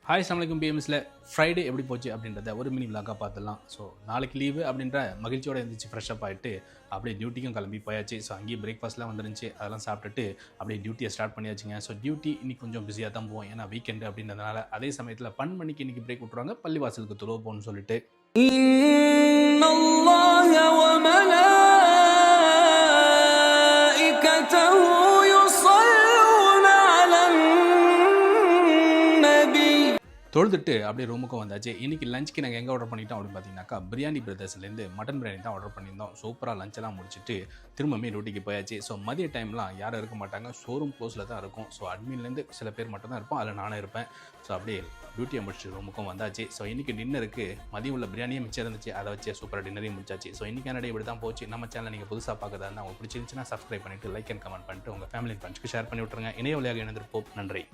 Hi அஸ்ஸலாமு பிஎம்எஸில் Friday எப்படி போச்சு அப்படின்றத ஒரு மினி விளாக்காக பார்த்துடலாம். ஸோ நாளைக்கு லீவு அப்படின்ற மகிழ்ச்சியோடு இருந்துச்சு. ஃப்ரெஷ்அப் ஆகிட்டு அப்படியே டியூட்டிக்கும் கிளம்பி போயாச்சு. ஸோ அங்கேயே பிரேக்ஃபாஸ்ட்லாம் வந்துருந்துச்சு. அதெல்லாம் சாப்பிட்டுட்டு அப்படியே டியூட்டியை ஸ்டார்ட் பண்ணியாச்சுங்க. ஸோ டியூட்டி இன்றைக்கி கொஞ்சம் பிஸியாக தான் போவோம், ஏன்னா வீக்கெண்டு அப்படின்றதுனால. அதே சமயத்தில் 12 மணிக்கு இன்றைக்கி பிரேக் விட்ருவாங்க, பள்ளிவாசலுக்கு தொழுவ போகணும்னு சொல்லிட்டு. தொழுதுட்டு அப்படியே ரூமுக்கும் வந்தாச்சு. இன்றைக்கி லஞ்சுக்கு நாங்கள் எங்கே ஆர்டர் பண்ணிட்டோம் அப்படின்னு பார்த்தீங்கன்னாக்கா, பிரியாணி பிரதர்ஸ்லேருந்து மட்டன் பிரியாணி தான் ஆர்டர் பண்ணியிருந்தோம். சூப்பராக லஞ்செல்லாம் முடிச்சுட்டு திரும்பமே டியூட்டிக்கு போயாச்சு. ஸோ மதிய டைம்லாம் யாரும் இருக்க மாட்டாங்க, ஷோரூம் க்ளோஸில் தான் இருக்கும். ஸோ அட்மின்லேருந்து சில பேர் மட்டும் தான் இருப்போம், அதில் நானும் இருப்பேன். ஸோ அப்படியே டியூட்டியை முடிச்சுட்டு ரூமுக்கும் வந்தாச்சு. ஸோ இன்றைக்கி டின்னருக்கு மதியம் உள்ள பிரியாணியே மிச்சம் இருந்துச்சு, அதை வச்சு சூப்பராக டின்னரையும் முடிச்சாச்சு. ஸோ இன்றைக்கான டே இப்படி தான் போச்சு. நம்ம சேனல் நீங்கள் புதுசாக பார்க்கறதா இருந்தால் உங்களுக்கு பிடிச்சிருந்துச்சுன்னா சப்ஸ்கிரைப் பண்ணிவிட்டு லைக் அண்ட் கமெண்ட் பண்ணிட்டு உங்கள் ஃபேமிலி ஃப்ரெண்ட்ஸ்க்கு ஷேர் பண்ணி விட்ருங்க. இணைய வழியாக இணைந்திருப்போம். நன்றி.